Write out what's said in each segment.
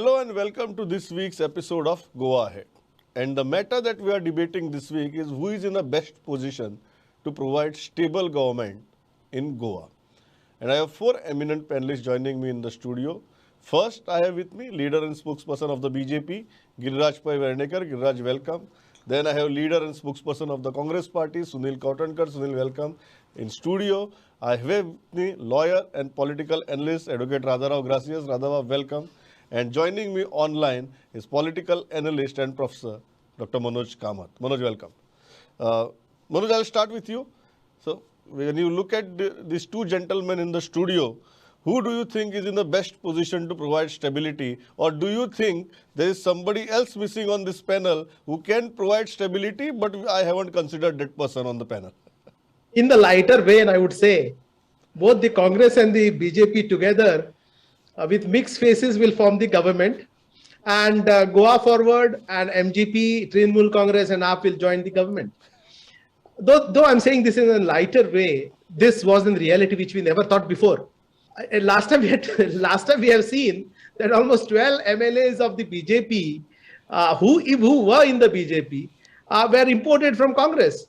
Hello and welcome to this week's episode of Goa Ahead. And the matter that we are debating this week is who is in the best position to provide stable government in Goa. And I have four eminent panelists joining me in the studio. First, I have with me leader and spokesperson of the BJP, Giriraj Pai Varnekar. Giriraj, welcome. Then I have leader and spokesperson of the Congress party, Sunil Kautankar. Sunil, welcome. In studio, I have with me lawyer and political analyst, Advocate Radharao Gracias. Radharao, welcome. And joining me online is political analyst and professor, Dr. Manoj Kamath. Manoj, welcome. Manoj, I'll start with you. So, when you look at these two gentlemen in the studio, who do you think is in the best position to provide stability? Or do you think there is somebody else missing on this panel who can provide stability, but I haven't considered that person on the panel? In the lighter vein, I would say, both the Congress and the BJP together with mixed faces will form the government, and Goa Forward and MGP, Trinamool Congress and AAP will join the government. Though I'm saying this in a lighter way, this was in reality which we never thought before. Last time we have seen that almost 12 MLAs of the BJP who were in the BJP were imported from Congress.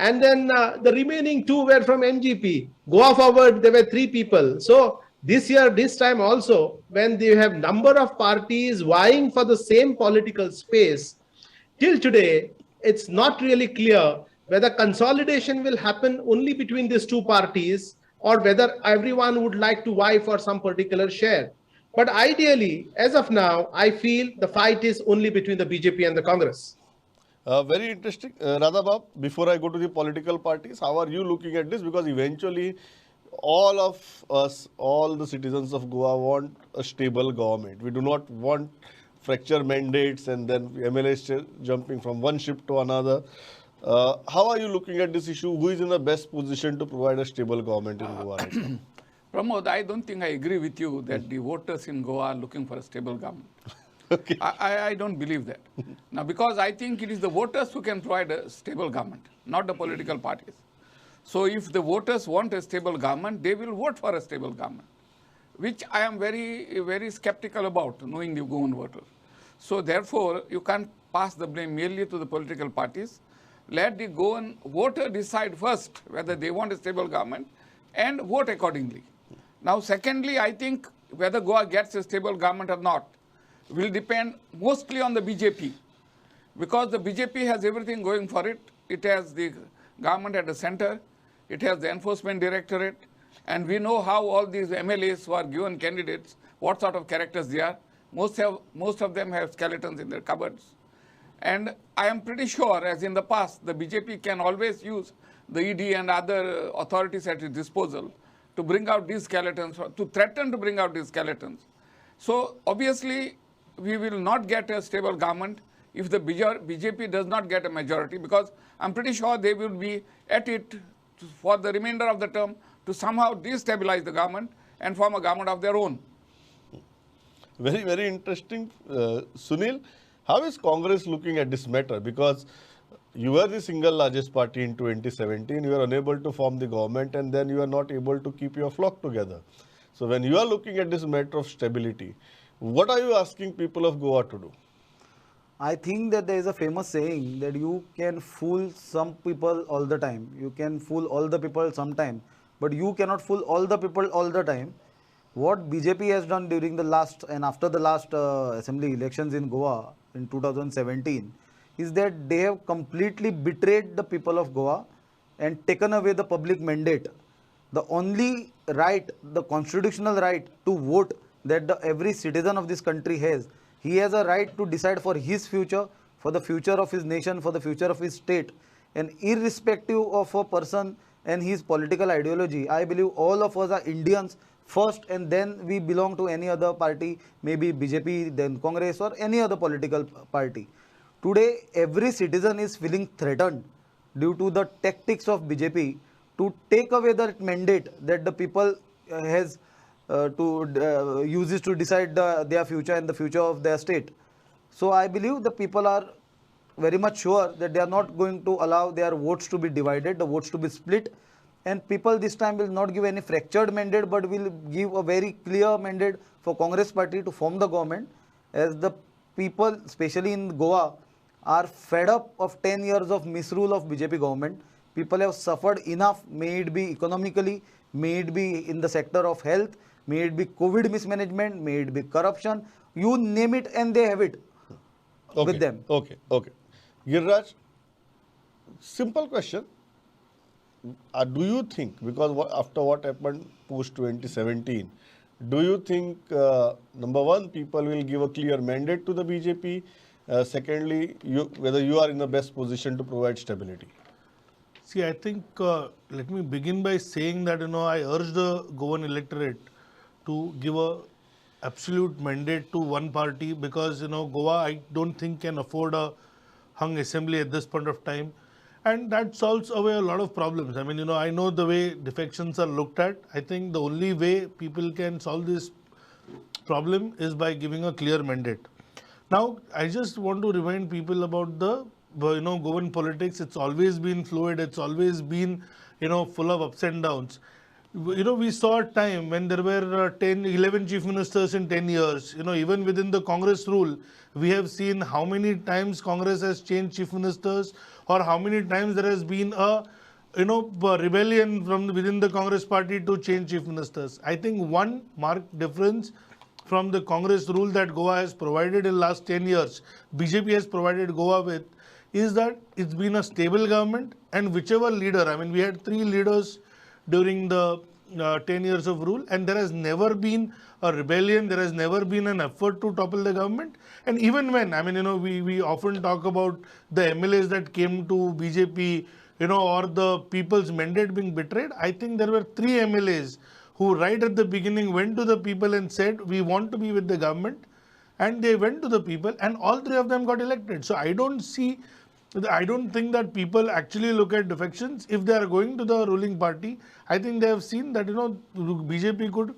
And then the remaining two were from MGP. Goa Forward, there were 3 people. So this year, this time also, when they have number of parties vying for the same political space, till today, it's not really clear whether consolidation will happen only between these two parties or whether everyone would like to vie for some particular share. But ideally, as of now, I feel the fight is only between the BJP and the Congress. Very interesting. Radha, before I go to the political parties, how are you looking at this? Because eventually, all of us, all the citizens of Goa want a stable government. We do not want fracture mandates and then MLAs jumping from one ship to another. How are you looking at this issue? Who is in the best position to provide a stable government in Goa right now? Pramod, I don't think I agree with you that the voters in Goa are looking for a stable government. Okay. I don't believe that. Now, because I think it is the voters who can provide a stable government, not the political parties. So if the voters want a stable government, they will vote for a stable government, which I am very, very skeptical about, knowing the Goan voters. So therefore, you can't pass the blame merely to the political parties. Let the Goan voter decide first whether they want a stable government and vote accordingly. Now, secondly, I think whether Goa gets a stable government or not will depend mostly on the BJP, because the BJP has everything going for it. It has the government at the center, it has the enforcement directorate, and we know how all these MLAs who are given candidates, what sort of characters they are. Most of them have skeletons in their cupboards. And I am pretty sure, as in the past, the BJP can always use the ED and other authorities at its disposal to bring out these skeletons, to threaten to bring out these skeletons. So obviously, we will not get a stable government if the BJP does not get a majority, because I'm pretty sure they will be at it for the remainder of the term to somehow destabilize the government and form a government of their own. Very, very interesting. Sunil, how is Congress looking at this matter? Because you were the single largest party in 2017, you were unable to form the government, and then you are not able to keep your flock together. So when you are looking at this matter of stability, what are you asking people of Goa to do? I think that there is a famous saying that you can fool some people all the time. You can fool all the people sometime, but you cannot fool all the people all the time. What BJP has done during the last and after the last assembly elections in Goa in 2017 is that they have completely betrayed the people of Goa and taken away the public mandate. The only right, the constitutional right to vote that every citizen of this country has, he has a right to decide for his future, for the future of his nation, for the future of his state. And irrespective of a person and his political ideology, I believe all of us are Indians first, and then we belong to any other party, maybe BJP, then Congress, or any other political party. Today, every citizen is feeling threatened due to the tactics of BJP to take away that mandate that the people has uses to decide their future and the future of their state. So I believe the people are very much sure that they are not going to allow their votes to be divided, the votes to be split, and people this time will not give any fractured mandate, but will give a very clear mandate for Congress party to form the government, as the people, especially in Goa, are fed up of 10 years of misrule of BJP government. People have suffered enough, may it be economically, may it be in the sector of health, may it be COVID mismanagement, may it be corruption, you name it and they have it with them. Okay. Giriraj, simple question. Do you think, because after what happened post 2017, do you think, number one, people will give a clear mandate to the BJP? Secondly, whether you are in the best position to provide stability? See, I think, let me begin by saying that, I urge the Goan electorate to give a absolute mandate to one party because, Goa, I don't think can afford a hung assembly at this point of time. And that solves away a lot of problems. I mean, I know the way defections are looked at. I think the only way people can solve this problem is by giving a clear mandate. Now, I just want to remind people about the, Goan politics. It's always been fluid. It's always been, full of ups and downs. We saw a time when there were 11 chief ministers in 10 years. Even within the Congress rule, we have seen how many times Congress has changed chief ministers or how many times there has been a, rebellion from within the Congress party to change chief ministers. I think one marked difference from the Congress rule that Goa has provided in last 10 years, BJP has provided Goa with, is that it's been a stable government and whichever leader, I mean, we had 3 leaders during the 10 years of rule and there has never been a rebellion, there has never been an effort to topple the government. And even when, I mean, we often talk about the MLAs that came to BJP, or the people's mandate being betrayed. I think there were 3 MLAs who right at the beginning went to the people and said, we want to be with the government. And they went to the people and all 3 of them got elected. So I don't think that people actually look at defections. If they are going to the ruling party, I think they have seen that, BJP could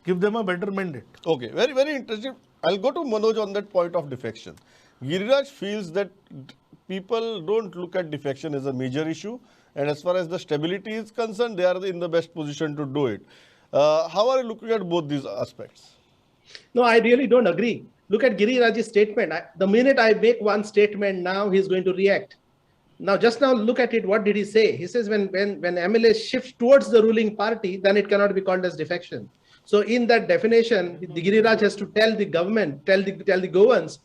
give them a better mandate. Okay, very, very interesting. I'll go to Manoj on that point of defection. Giriraj feels that people don't look at defection as a major issue. And as far as the stability is concerned, they are in the best position to do it. How are you looking at both these aspects? No, I really don't agree. Look at Giriraj's statement. The minute I make one statement now, he's going to react. Now, just now, look at it. What did he say? He says when MLA shifts towards the ruling party, then it cannot be called as defection. So in that definition, the Giriraj has to tell the government, tell the Goans,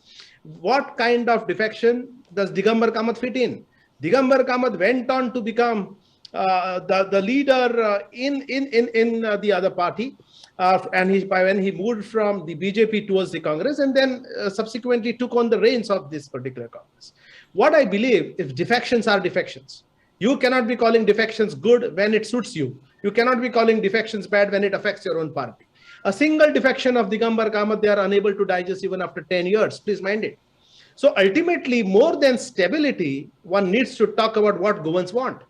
what kind of defection does Digambar Kamath fit in? Digambar Kamath went on to become the leader in the other party. And when he moved from the BJP towards the Congress and then subsequently took on the reins of this particular Congress. What I believe is defections are defections. You cannot be calling defections good when it suits you. You cannot be calling defections bad when it affects your own party. A single defection of Digambar Kamath, they are unable to digest even after 10 years. Please mind it. So ultimately, more than stability, one needs to talk about what Goans want.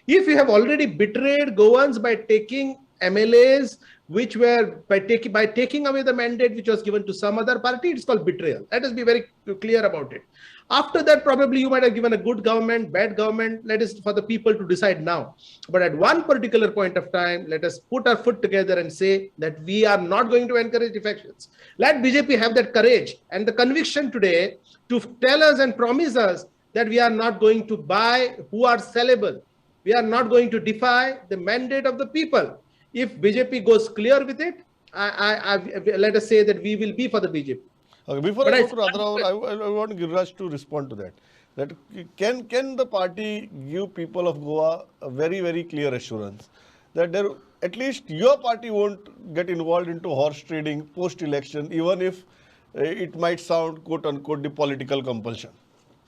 If you have already betrayed Goans by taking MLAs, which were by taking away the mandate which was given to some other party, it's called betrayal. Let us be very clear about it. After that, probably you might have given a good government, bad government. Let us for the people to decide now. But at one particular point of time, let us put our foot together and say that we are not going to encourage defections. Let BJP have that courage and the conviction today to tell us and promise us that we are not going to buy who are sellable. We are not going to defy the mandate of the people. If BJP goes clear with it, let us say that we will be for the BJP. Okay, before I go to Radha, I want Giriraj to respond to that. That can the party give people of Goa a very, very clear assurance that at least your party won't get involved into horse trading post-election, even if it might sound quote-unquote the political compulsion?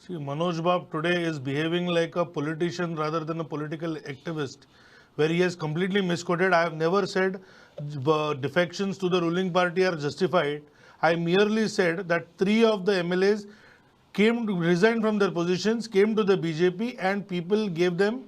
See, Manoj Bab today is behaving like a politician rather than a political activist, where he has completely misquoted. I have never said defections to the ruling party are justified. I merely said that 3 of the MLAs resigned from their positions, came to the BJP and people gave them,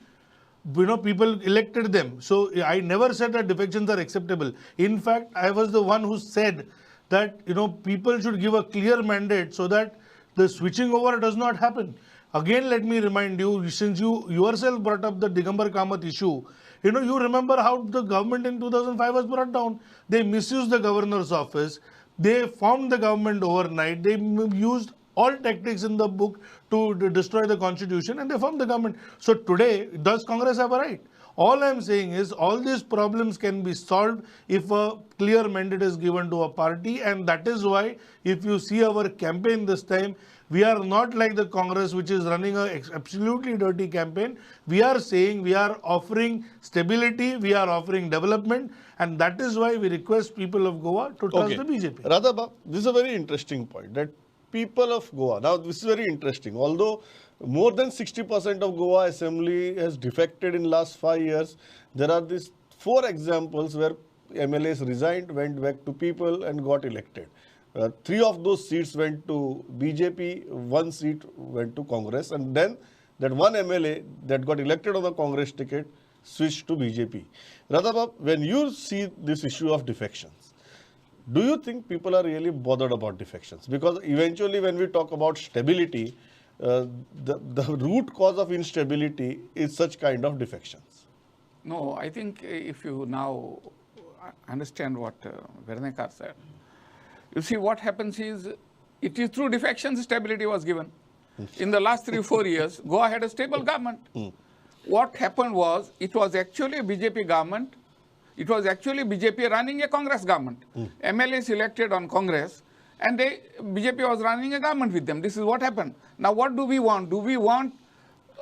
people elected them. So I never said that defections are acceptable. In fact, I was the one who said that, people should give a clear mandate so that the switching over does not happen. Again, let me remind you, since you yourself brought up the Digambar Kamath issue, you remember how the government in 2005 was brought down. They misused the governor's office. They formed the government overnight. They used all tactics in the book to destroy the constitution, and they formed the government. So today, does Congress have a right? All I'm saying is all these problems can be solved if a clear mandate is given to a party, and that is why if you see our campaign this time, we are not like the Congress, which is running an absolutely dirty campaign. We are saying we are offering stability, we are offering development, and that is why we request people of Goa to trust the BJP. Radhaba, this is a very interesting point that people of Goa, now this is very interesting, although more than 60% of Goa Assembly has defected in last 5 years, there are these 4 examples where MLAs resigned, went back to people and got elected. 3 of those seats went to BJP, 1 seat went to Congress, and then that 1 MLA that got elected on the Congress ticket switched to BJP. Radhaba, when you see this issue of defections, do you think people are really bothered about defections? Because eventually when we talk about stability, the root cause of instability is such kind of defections. No, I think if you now understand what Vernekar said, you see what happens is, it is through defections stability was given. In the last 3-4 years, Goa had a stable government. What happened was, it was actually a BJP government. It was actually BJP running a Congress government. MLAs elected on Congress, and BJP was running a government with them. This is what happened. Now, what do we want? Do we want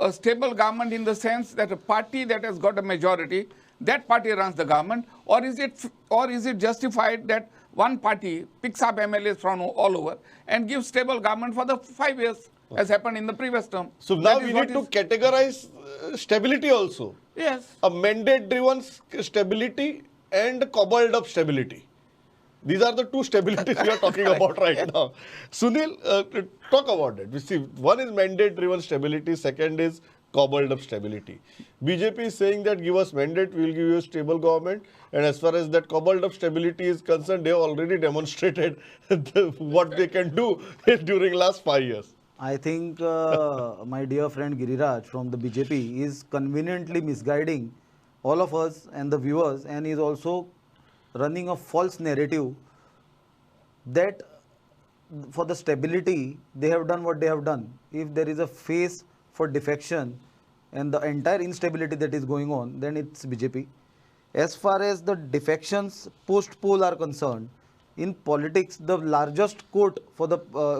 a stable government in the sense that a party that has got a majority, that party runs the government, or is it justified that one party picks up MLAs from all over and gives stable government for the 5 years, as happened in the previous term? So now we need to categorize stability also. Yes. A mandate-driven stability and cobbled-up stability. These are the 2 stabilities we are talking about right now. Sunil, talk about it. We see, one is mandate-driven stability, second is cobbled-up stability. BJP is saying that give us mandate, we will give you a stable government. And as far as that cobbled-up stability is concerned, they have already demonstrated what they can do during last 5 years. I think my dear friend Giriraj from the BJP is conveniently misguiding all of us and the viewers, and is also running a false narrative that for the stability they have done what they have done. If there is a face for defection and the entire instability that is going on, then it's BJP. As far as the defections post-poll are concerned, in politics, the largest court for the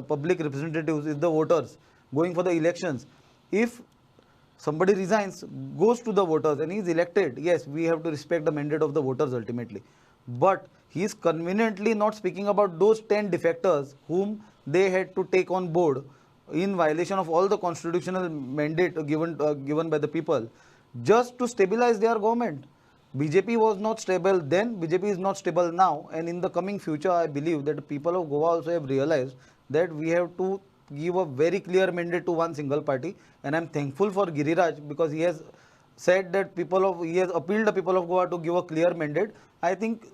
public representatives is the voters going for the elections. If somebody resigns, goes to the voters and he is elected, yes, we have to respect the mandate of the voters ultimately. But he is conveniently not speaking about those 10 defectors whom they had to take on board in violation of all the constitutional mandate given by the people, just to stabilize their government. BJP was not stable then, BJP is not stable now, and in the coming future, I believe that the people of Goa also have realized that we have to give a very clear mandate to one single party, and I am thankful for Giriraj because he has said that he has appealed the people of Goa to give a clear mandate. I think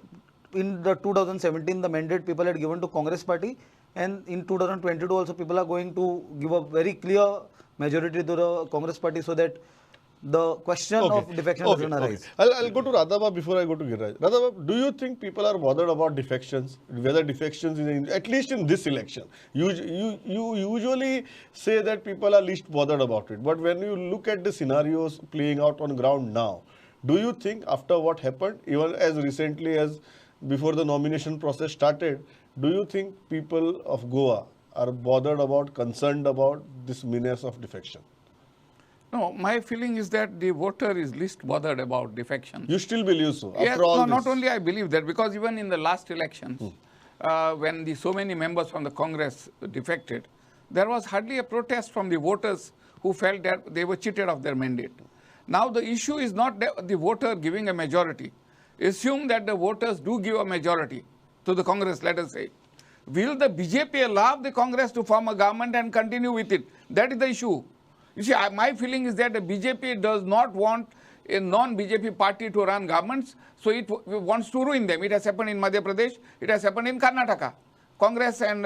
in the 2017, the mandate people had given to Congress party, and in 2022 also people are going to give a very clear majority to the Congress party so that the question of defection doesn't arise. I'll go to Radhaba before I go to Giriraj. Radhaba, do you think people are bothered about defections? Whether defections is at least in this election? You usually say that people are least bothered about it. But when you look at the scenarios playing out on ground now, do you think after what happened, even as recently as before the nomination process started, do you think people of Goa are bothered about, concerned about this menace of defection? No, my feeling is that the voter is least bothered about defection. You still believe so? Yes, after all no, this? not only I believe that, because even in the last elections, when so many members from the Congress defected, there was hardly a protest from the voters who felt that they were cheated of their mandate. Now the issue is not the voter giving a majority. Assume that the voters do give a majority to the Congress, let us say. Will the BJP allow the Congress to form a government and continue with it? That is the issue. You see, my feeling is that the BJP does not want a non-BJP party to run governments, so it wants to ruin them. It has happened in Madhya Pradesh, it has happened in Karnataka. Congress and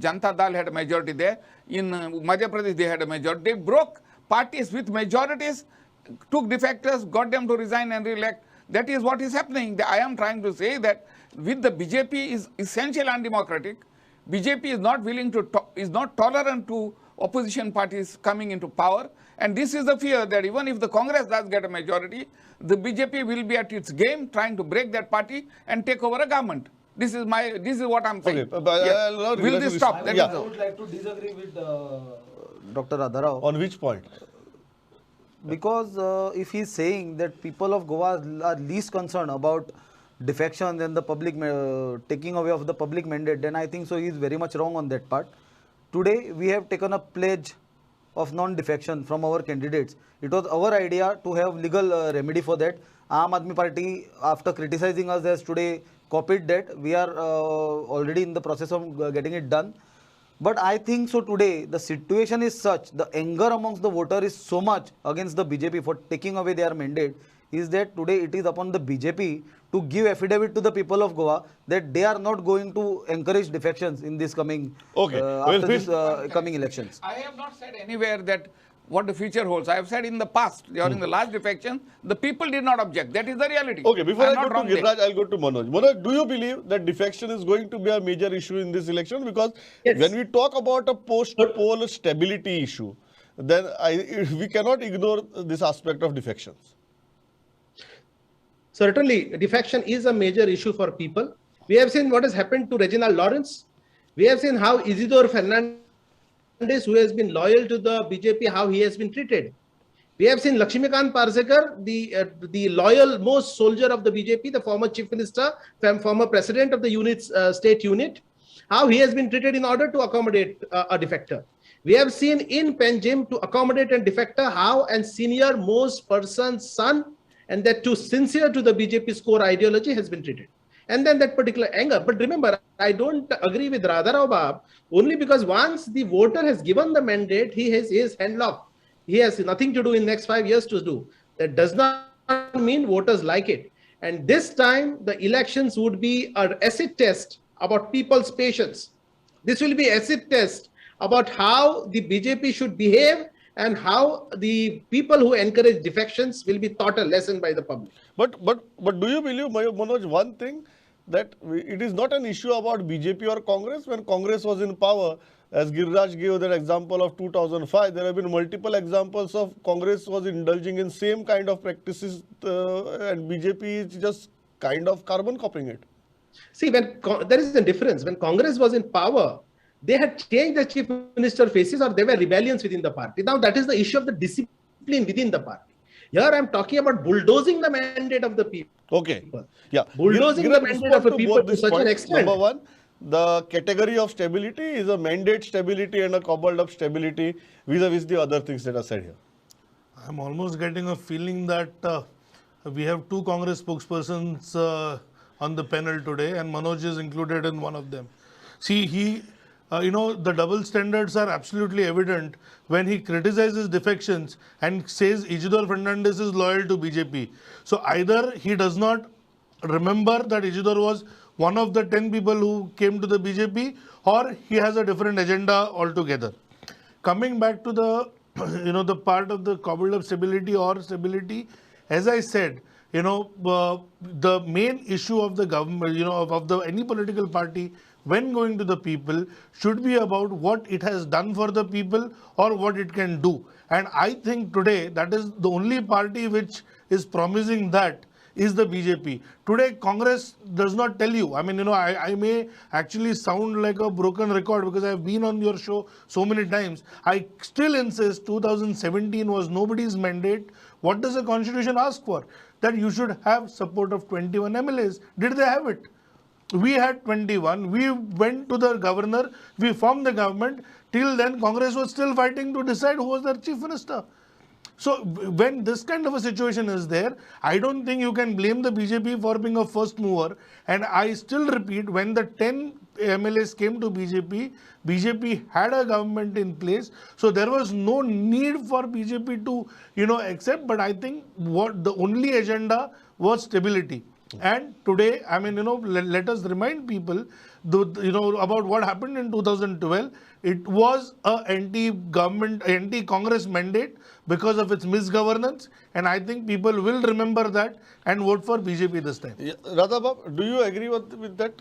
Janata Dal had a majority there. In Madhya Pradesh, they had a majority. They broke parties with majorities, took defectors, got them to resign and re-elect. That is what is happening. I am trying to say that with the BJP is essentially undemocratic. BJP is not willing to, is not tolerant to opposition parties coming into power. And this is the fear that even if the Congress does get a majority, the BJP will be at its game trying to break that party and take over a government. This is what I'm saying. Okay, but Yes. Will this stop? That is Yeah. I the- would like to disagree with Dr. Radharao. On which point? Because if he's saying that people of Goa are least concerned about defection and the public taking away of the public mandate, then I think so he is very much wrong on that part. Today we have taken a pledge of non-defection from our candidates. It was our idea to have legal remedy for that. Aam Aadmi Party, after criticizing us, has today copied that. We are already in the process of getting it done. But I think so today the situation is such, the anger amongst the voter is so much against the BJP for taking away their mandate, is that today it is upon the BJP to give affidavit to the people of Goa that they are not going to encourage defections in this coming Okay. after this coming elections. I have not said anywhere that what the future holds. I have said in the past, during the last defection, the people did not object. That is the reality. Okay, before I'm I not go wrong to there. Giraj, I'll go to Manoj. Manoj, do you believe that defection is going to be a major issue in this election? Because Yes. when we talk about a post-poll stability issue, then we cannot ignore this aspect of defections. Certainly, defection is a major issue for people. We have seen what has happened to Reginald Lawrence. We have seen how Isidore Fernandez, who has been loyal to the BJP, how he has been treated. We have seen Lakshmikant Parsekar, the loyal most soldier of the BJP, the former chief minister, former president of the state unit, how he has been treated in order to accommodate a defector. We have seen in Panjim to accommodate a defector how and senior most person's son, and that too sincere to the BJP's core ideology, has been treated. And then that particular anger. But remember, I don't agree with Radharao Bab only because once the voter has given the mandate, he has his handlock. He has nothing to do in next 5 years to do. That does not mean voters like it. And this time, the elections would be an acid test about people's patience. This will be acid test about how the BJP should behave and how the people who encourage defections will be taught a lesson by the public. But do you believe, Manoj, one thing, that it is not an issue about BJP or Congress? When Congress was in power, as Giriraj gave that example of 2005, there have been multiple examples of Congress was indulging in same kind of practices and BJP is just kind of carbon copying it. See, there is a difference. When Congress was in power, they had changed the chief minister faces or there were rebellions within the party. Now that is the issue of the discipline within the party. Here I am talking about bulldozing the mandate of the people. Okay. Yeah. Bulldozing the mandate of the people to such an extent. Number one, the category of stability is a mandate stability and a cobbled up stability vis-a-vis the other things that are said here. I'm almost getting a feeling that we have two Congress spokespersons on the panel today, and Manoj is included in one of them. See, the double standards are absolutely evident when he criticizes defections and says Isidore Fernandez is loyal to BJP. So either he does not remember that Isidore was one of the 10 people who came to the BJP, or he has a different agenda altogether. Coming back to the the part of the cobbled up stability or stability, as I said, the main issue of the government, of any political party when going to the people should be about what it has done for the people or what it can do. And I think today that is the only party which is promising that is the BJP. Today Congress does not tell you. I mean, I may actually sound like a broken record because I have been on your show so many times. I still insist 2017 was nobody's mandate. What does the constitution ask for? That you should have support of 21 MLAs. Did they have it? We had 21. We went to the governor. We formed the government. Till then, Congress was still fighting to decide who was their chief minister. So when this kind of a situation is there, I don't think you can blame the BJP for being a first mover. And I still repeat, when the 10 MLAs came to BJP, BJP had a government in place. So there was no need for BJP to, accept. But I think what the only agenda was stability. And today, I mean, let us remind people, about what happened in 2012. It was a anti-government, anti-Congress mandate because of its misgovernance, and I think people will remember that and vote for BJP this time. Yeah, Radhabab, do you agree with that?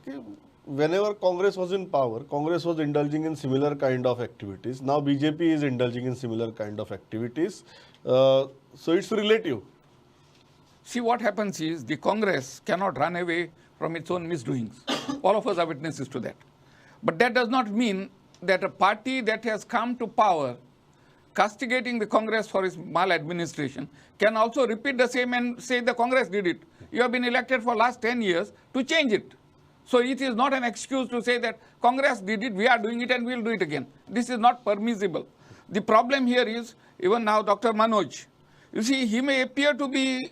Whenever Congress was in power, Congress was indulging in similar kind of activities. Now BJP is indulging in similar kind of activities. So it's relative. See, what happens is the Congress cannot run away from its own misdoings. All of us are witnesses to that. But that does not mean that a party that has come to power, castigating the Congress for its maladministration, can also repeat the same and say the Congress did it. You have been elected for last 10 years to change it. So it is not an excuse to say that Congress did it, we are doing it and we will do it again. This is not permissible. The problem here is, even now Dr. Manoj, you see, he may appear to be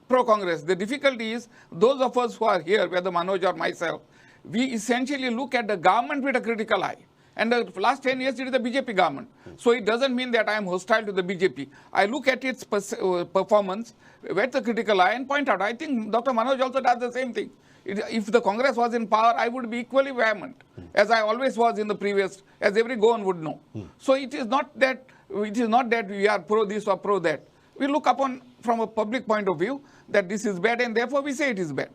pro-Congress. The difficulty is, those of us who are here, whether Manoj or myself, we essentially look at the government with a critical eye. And the last 10 years, it is the BJP government. So it doesn't mean that I am hostile to the BJP. I look at its performance with a critical eye and point out. I think Dr. Manoj also does the same thing. If the Congress was in power, I would be equally vehement, as I always was in the previous, as every Goan would know. So it is not that we are pro this or pro that. We look upon from a public point of view that this is bad, and therefore we say it is bad.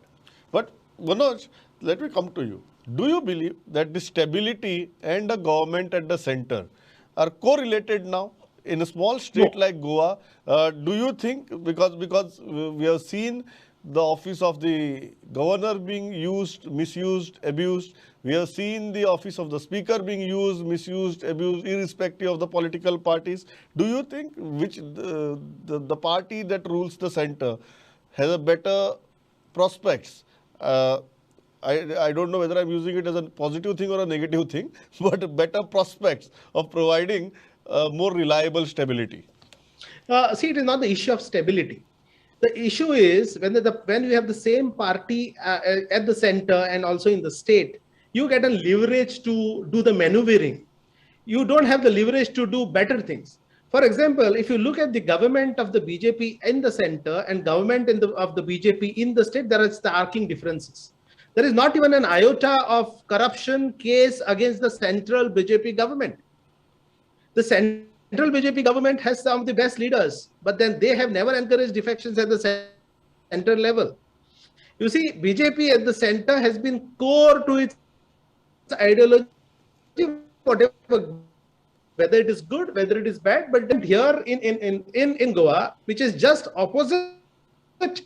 But Manoj, let me come to you. Do you believe that the stability and the government at the center are correlated now in a small state like Goa? Do you think, because we have seen the office of the governor being used, misused, abused. We have seen the office of the speaker being used, misused, abused, irrespective of the political parties. Do you think the party that rules the center has a better prospects? I don't know whether I'm using it as a positive thing or a negative thing, but better prospects of providing more reliable stability. See, it is not the issue of stability. The issue is when you have the same party at the center and also in the state, you get a leverage to do the maneuvering. You don't have the leverage to do better things. For example, if you look at the government of the BJP in the center and government of the BJP in the state, there are starking differences. There is not even an iota of corruption case against the central BJP government. The central BJP government has some of the best leaders, but then they have never encouraged defections at the center level. You see, BJP at the center has been core to its ideology, whatever, whether it is good, whether it is bad. But then here in Goa, which is just opposite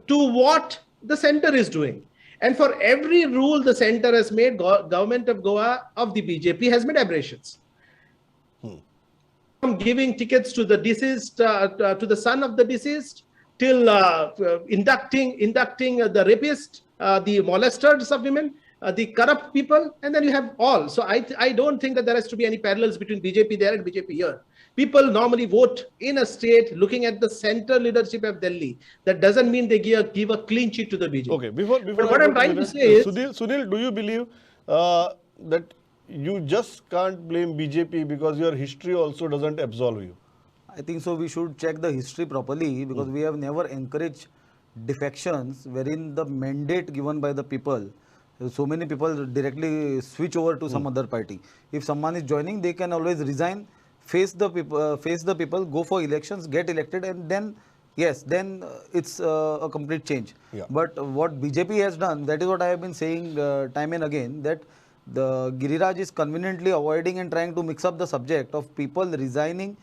to what the center is doing. And for every rule the center has made, government of Goa of the BJP has made aberrations. From giving tickets to the deceased, to the son of the deceased, till inducting the rapist, the molesters of women, the corrupt people, and then you have all. So I don't think that there has to be any parallels between BJP there and BJP here. People normally vote in a state looking at the center leadership of Delhi. That doesn't mean they give a clean sheet to the BJP. Okay, before what I'm trying to say is, Sunil, do you believe that you just can't blame BJP because your history also doesn't absolve you? I think so. We should check the history properly because we have never encouraged defections wherein the mandate given by the people. So many people directly switch over to some other party. If someone is joining, they can always resign, face the people, go for elections, get elected, and then yes, then it's a complete change. Yeah. But what BJP has done, that is what I have been saying time and again, that the Giriraj is conveniently avoiding and trying to mix up the subject of people resigning,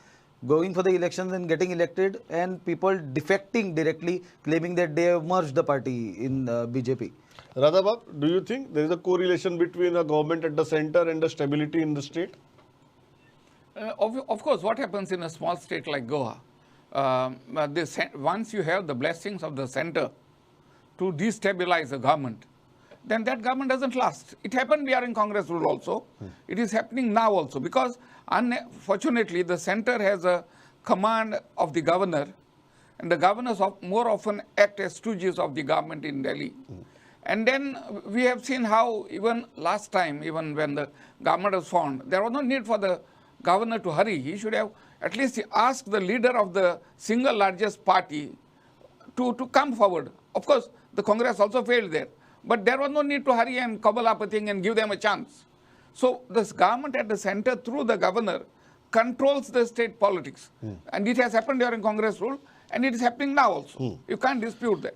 going for the elections and getting elected, and people defecting directly, claiming that they have merged the party in BJP. Radhabab, do you think there is a correlation between a government at the center and the stability in the state? Of course, what happens in a small state like Goa, once you have the blessings of the center to destabilize a government, then that government doesn't last. It happened during Congress rule also. It is happening now also because unfortunately the center has a command of the governor, and the governors more often act as stooges of the government in Delhi. And then we have seen how even last time, even when the government was formed, there was no need for the governor to hurry. He should have at least asked the leader of the single largest party to come forward. Of course, The Congress also failed there. But there was no need to hurry and cobble up a thing and give them a chance. So this government at the center through the governor controls the state politics. And it has happened during Congress rule and it is happening now also. You can't dispute that.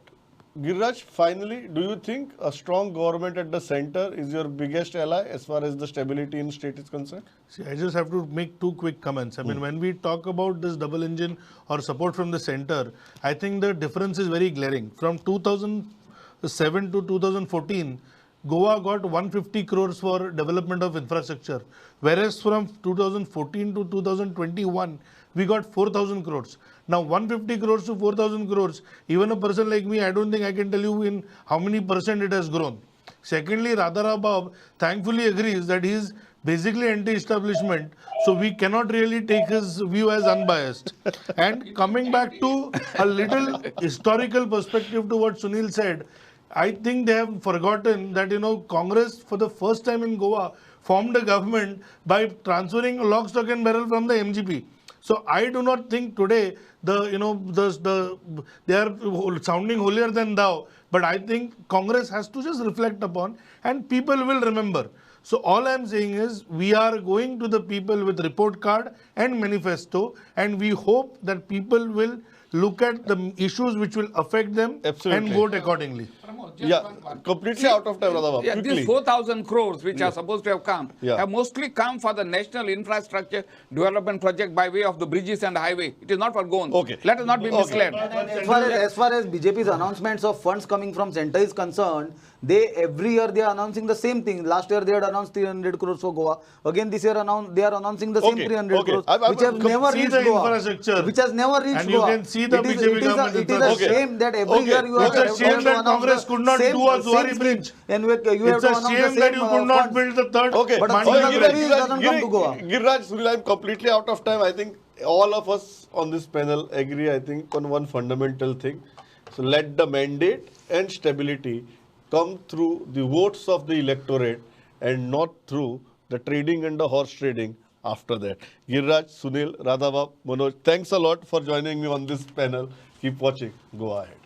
Giriraj, finally, do you think a strong government at the center is your biggest ally as far as the stability in state is concerned? See, I just have to make two quick comments. I mean, when we talk about this double engine or support from the center, I think the difference is very glaring. From 2007 to 2014, Goa got 150 crores for development of infrastructure, whereas from 2014 to 2021, we got 4,000 crores. Now 150 crores to 4,000 crores, even a person like me, I don't think I can tell you in how many percent it has grown. Secondly, Radharabab thankfully agrees that he is basically anti-establishment, so we cannot really take his view as unbiased. And coming back to a little historical perspective to what Sunil said, I think they have forgotten that, Congress for the first time in Goa formed a government by transferring lock, stock and barrel from the MGP. So I do not think today they are sounding holier than thou, but I think Congress has to just reflect upon and people will remember. So all I am saying is we are going to the people with report card and manifesto, and we hope that people will look at the issues which will affect them Absolutely. and vote accordingly. Yeah, completely out of time, Radhabab. Yeah, Quickly. these 4,000 crores which are supposed to have come have mostly come for the national infrastructure development project by way of the bridges and highway. It is not for Goans. Okay. Let us not be misled. As far as BJP's announcements of funds coming from center is concerned, every year they are announcing the same thing. Last year they had announced 300 crores for Goa. Again this year they are announcing the same 300 crores, which have never see reached the Goa. infrastructure. Which has never reached And Goa. you can see the BJP government It is a shame that every year you have It's a shame that Congress could not do a Zuari bridge. And you have It's to a announce shame the that same you could not funds. build the third Okay, But Mandi Giriraj, bridge. Giriraj doesn't come to Goa. Giriraj, Sunil, I'm completely out of time. I think all of us on this panel agree, I think, on one fundamental thing. So let the mandate and stability come through the votes of the electorate and not through the trading and the horse trading after that. Giriraj, Sunil, Radhabab, Manoj, thanks a lot for joining me on this panel. Keep watching. Go ahead.